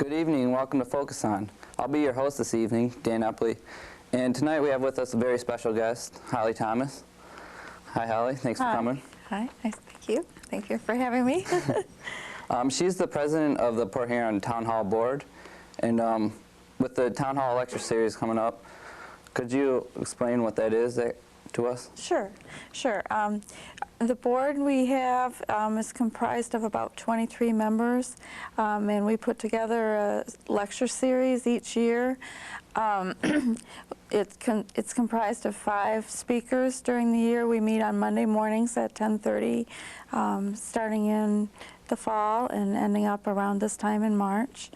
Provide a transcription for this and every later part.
Good evening, welcome to Focus On. I'll be your host this evening, Dan Epley, and tonight we have with us a very special guest, Holly Thomas. Hi Holly, thanks for coming. Hi, nice, thank you. Thank you for having me. She's the president of the Port Huron Town Hall Board, and with the Town Hall Lecture Series coming up, could you explain what that is to us? Sure. The board we have is comprised of about 23 members, and we put together a lecture series each year. It's comprised of 5 speakers during the year. We meet on Monday mornings at 10:30, starting in the fall and ending up around this time in March.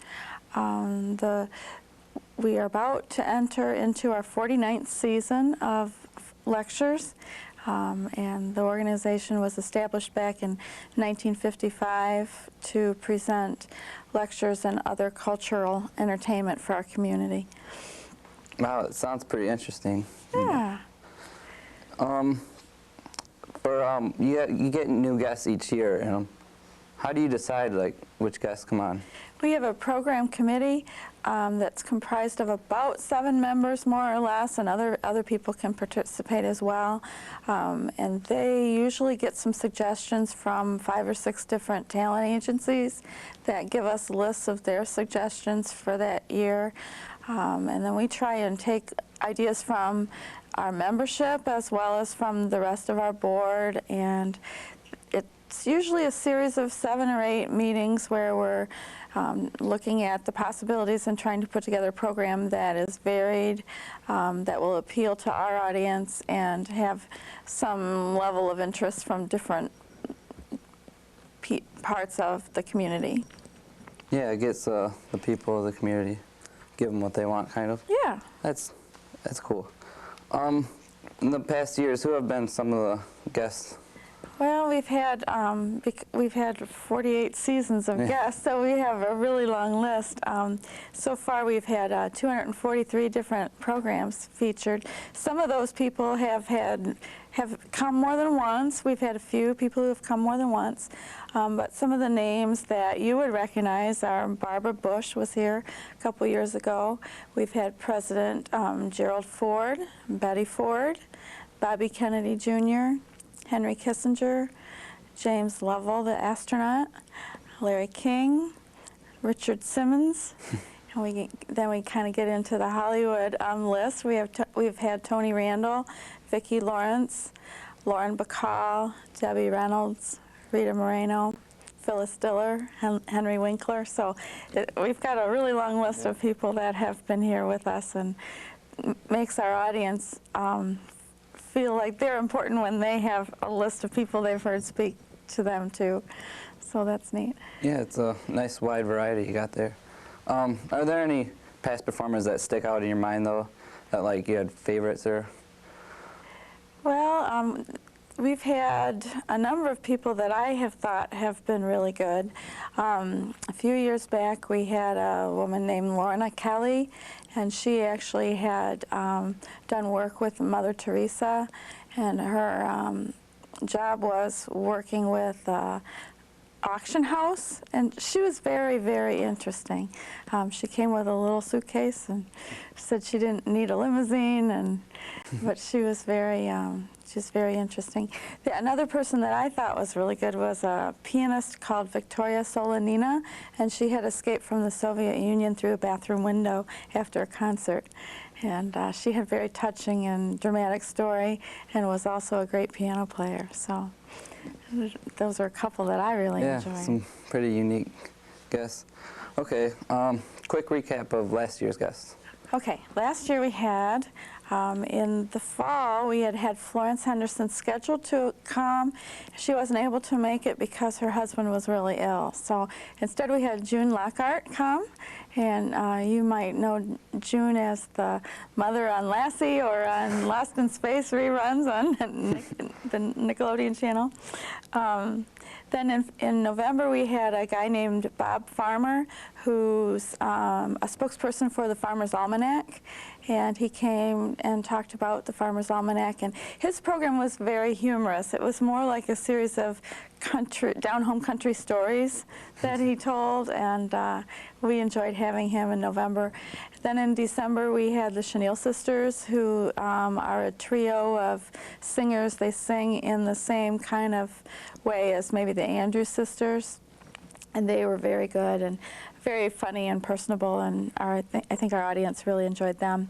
We are about to enter into our 49th season of lectures, and the organization was established back in 1955 to present lectures and other cultural entertainment for our community. Wow, it sounds pretty interesting. Yeah. You get new guests each year, and how do you decide which guests come on? We have a program committee that's comprised of about 7 members, more or less, and other people can participate as well. And they usually get some suggestions from 5 or 6 different talent agencies that give us lists of their suggestions for that year. And then we try and take ideas from our membership as well as from the rest of our board, and it's usually a series of 7 or 8 meetings where we're looking at the possibilities and trying to put together a program that is varied, that will appeal to our audience and have some level of interest from different parts of the community. Yeah, it gets the people of the community, give them what they want, kind of. Yeah. That's cool. In the past years, who have been some of the guests? Well, we've had 48 seasons of guests, so we have a really long list. So far, we've had 243 different programs featured. Some of those people have come more than once. We've had a few people who have come more than once, but some of the names that you would recognize are Barbara Bush was here a couple years ago. We've had President Gerald Ford, Betty Ford, Bobby Kennedy Jr., Henry Kissinger, James Lovell, the astronaut, Larry King, Richard Simmons, and then we kind of get into the Hollywood list. We've had Tony Randall, Vicki Lawrence, Lauren Bacall, Debbie Reynolds, Rita Moreno, Phyllis Diller, Henry Winkler. So we've got a really long list of people that have been here with us, and makes our audience feel like they're important when they have a list of people they've heard speak to them too. So that's neat. Yeah, it's a nice wide variety you got there. Are there any past performers that stick out in your mind though, that you had favorites or? Well, we've had a number of people that I have thought have been really good. A few years back we had a woman named Lorna Kelly, and she actually had done work with Mother Teresa, and her job was working with auction house, and she was very, very interesting. She came with a little suitcase and said she didn't need a limousine, but she was very interesting. Another person that I thought was really good was a pianist called Victoria Solanina, and she had escaped from the Soviet Union through a bathroom window after a concert. And she had a very touching and dramatic story, and was also a great piano player. So those are a couple that I really enjoyed. Yeah, some pretty unique guests. Okay, quick recap of last year's guests. Okay, last year we had, in the fall, we had Florence Henderson scheduled to come. She wasn't able to make it because her husband was really ill. So instead we had June Lockhart come, and you might know June as the mother on Lassie or on Lost in Space reruns on the Nickelodeon channel. Then in November we had a guy named Bob Farmer, who's a spokesperson for the Farmer's Almanac, and he came and talked about the Farmer's Almanac, and his program was very humorous. It was more like a series of down-home country stories that he told, and we enjoyed having him in November. Then in December, we had the Chenille Sisters, who are a trio of singers. They sing in the same kind of way as maybe the Andrews Sisters, and they were very good and very funny and personable, and I think our audience really enjoyed them.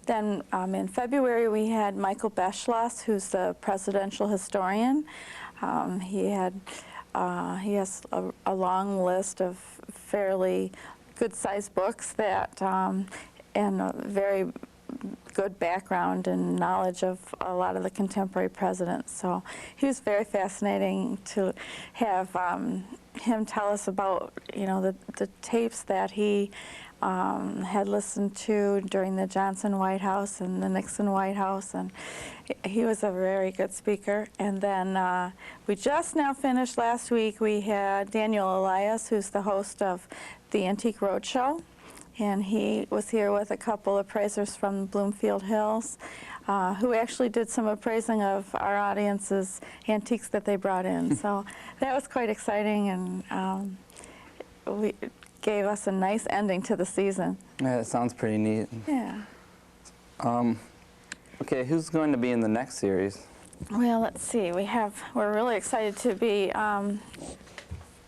Then in February, we had Michael Beschloss, who's the presidential historian. He has a long list of fairly good-sized books that and a very good background and knowledge of a lot of the contemporary presidents. So he was very fascinating to have him tell us about, you know, the tapes that he had listened to during the Johnson White House and the Nixon White House, and he was a very good speaker. And then we just now finished last week, we had Daniel Elias, who's the host of the Antique Roadshow, and he was here with a couple of appraisers from Bloomfield Hills, who actually did some appraising of our audience's antiques that they brought in. So that was quite exciting, and we gave us a nice ending to the season. Yeah, it sounds pretty neat. Yeah. Okay, who's going to be in the next series? Well, let's see. We're really excited to be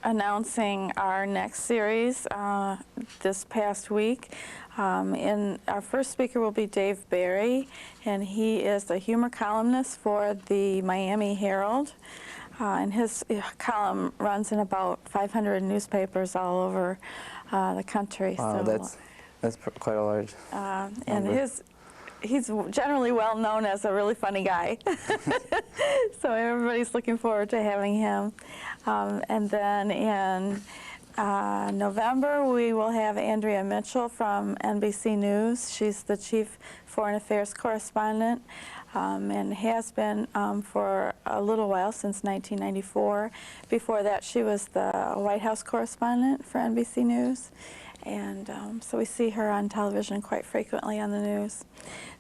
announcing our next series this past week. Our first speaker will be Dave Barry, and he is a humor columnist for the Miami Herald. And his column runs in about 500 newspapers all over the country. Wow, so, that's quite a large and he's generally well known as a really funny guy. So everybody's looking forward to having him. And then in November, we will have Andrea Mitchell from NBC News. She's the chief foreign affairs correspondent. And has been for a little while, since 1994. Before that, she was the White House correspondent for NBC News. And so we see her on television quite frequently on the news.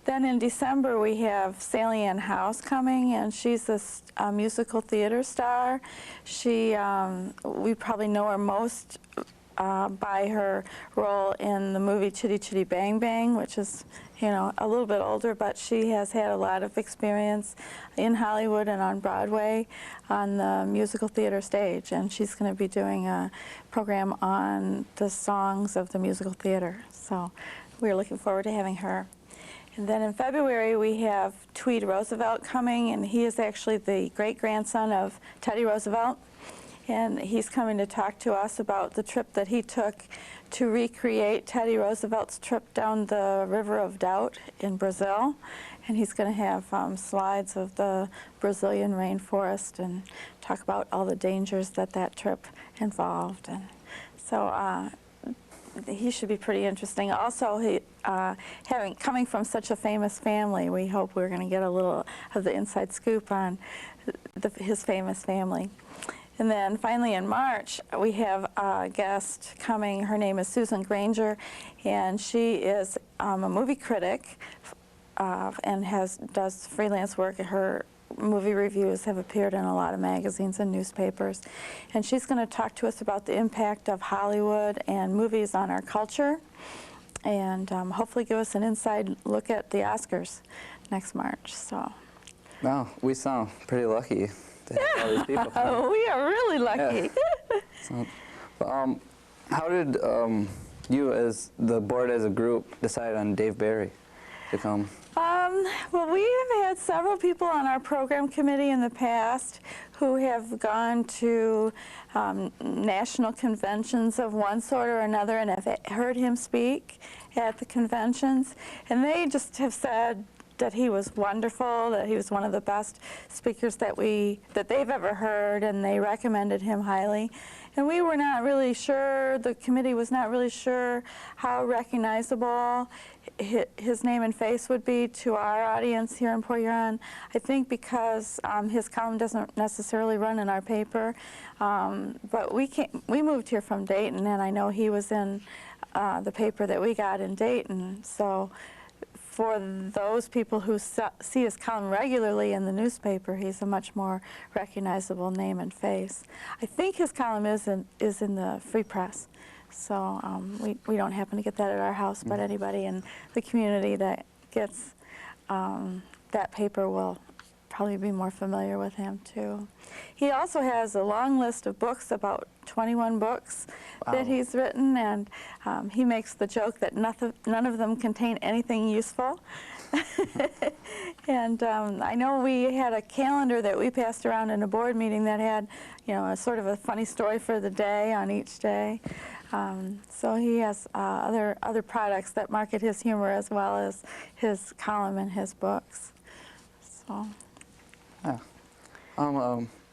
Then in December, we have Sally Ann House coming, and she's a musical theater star. We probably know her most by her role in the movie Chitty Chitty Bang Bang, which is, you know, a little bit older, but she has had a lot of experience in Hollywood and on Broadway on the musical theater stage, and she's going to be doing a program on the songs of the musical theater. So we're looking forward to having her. And then in February, we have Tweed Roosevelt coming, and he is actually the great-grandson of Teddy Roosevelt. And he's coming to talk to us about the trip that he took to recreate Teddy Roosevelt's trip down the River of Doubt in Brazil. And he's going to have slides of the Brazilian rainforest and talk about all the dangers that trip involved. And so he should be pretty interesting. Also, coming from such a famous family, we hope we're going to get a little of the inside scoop on his famous family. And then finally in March, we have a guest coming. Her name is Susan Granger, and she is a movie critic and does freelance work. Her movie reviews have appeared in a lot of magazines and newspapers. And she's going to talk to us about the impact of Hollywood and movies on our culture, and hopefully give us an inside look at the Oscars next March. So. Wow, we sound pretty lucky to have all these people come. Oh, we are really lucky. Yeah. So, how did you, as the board as a group, decide on Dave Barry to come? Well, we have had several people on our program committee in the past who have gone to national conventions of one sort or another and have heard him speak at the conventions, and they just have said that he was wonderful, that he was one of the best speakers that they've ever heard, and they recommended him highly. And we were not really sure, the committee was not really sure how recognizable his name and face would be to our audience here in Port Huron. I think because his column doesn't necessarily run in our paper, but we moved here from Dayton, and I know he was in the paper that we got in Dayton. So for those people who see his column regularly in the newspaper, he's a much more recognizable name and face. I think his column is in the Free Press, so we don't happen to get that at our house, but anybody in the community that gets that paper will probably be more familiar with him too. He also has a long list of books, about 21 books that he's written, and he makes the joke that none of them contain anything useful. And I know we had a calendar that we passed around in a board meeting that had, a sort of a funny story for the day on each day. So he has other products that market his humor as well as his column and his books. So. Yeah.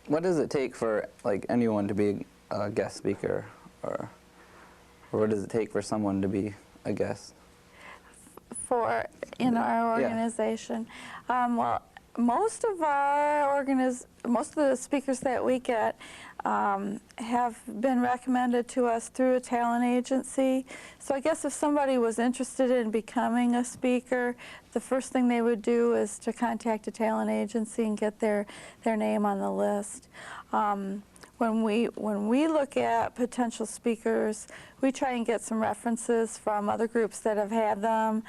What does it take for anyone to be a guest speaker, or what does it take for someone to be a guest? In our organization, well, most of the speakers that we get have been recommended to us through a talent agency. So I guess if somebody was interested in becoming a speaker, the first thing they would do is to contact a talent agency and get their name on the list. When we look at potential speakers, we try and get some references from other groups that have had them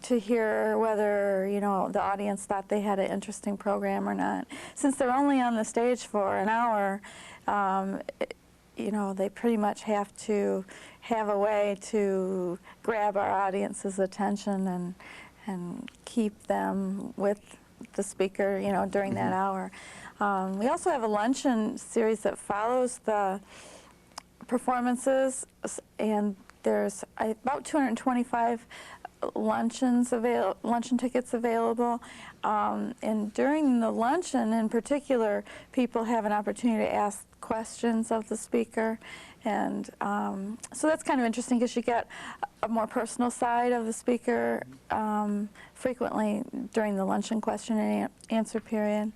to hear whether, the audience thought they had an interesting program or not. Since they're only on the stage for an hour, they pretty much have to have a way to grab our audience's attention and keep them with the speaker, during that hour. We also have a luncheon series that follows the performances, and there's about 225 luncheon tickets available. And during the luncheon in particular, people have an opportunity to ask questions of the speaker. And so that's kind of interesting because you get a more personal side of the speaker frequently during the luncheon question and answer period.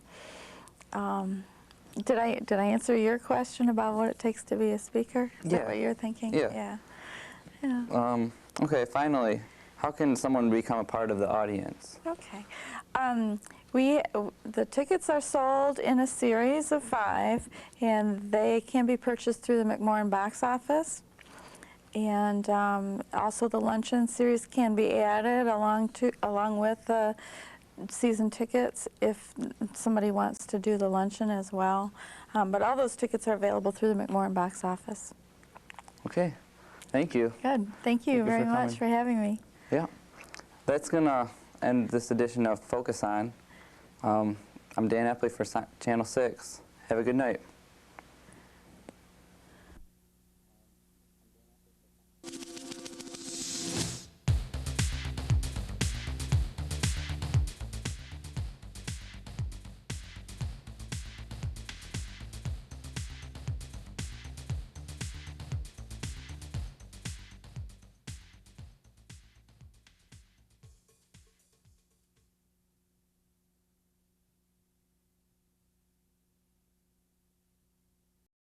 Did I answer your question about what it takes to be a speaker? Is that what you're thinking? Yeah. Yeah. Okay, finally, how can someone become a part of the audience? Okay. The tickets are sold in a series of 5, and they can be purchased through the McMorran box office. And also the luncheon series can be added along with the season tickets if somebody wants to do the luncheon as well. But all those tickets are available through the McMorran box office. Okay, thank you. Good. Thank you very much for having me. Yeah. That's going to end this edition of Focus On. I'm Dan Epley for Channel 6. Have a good night.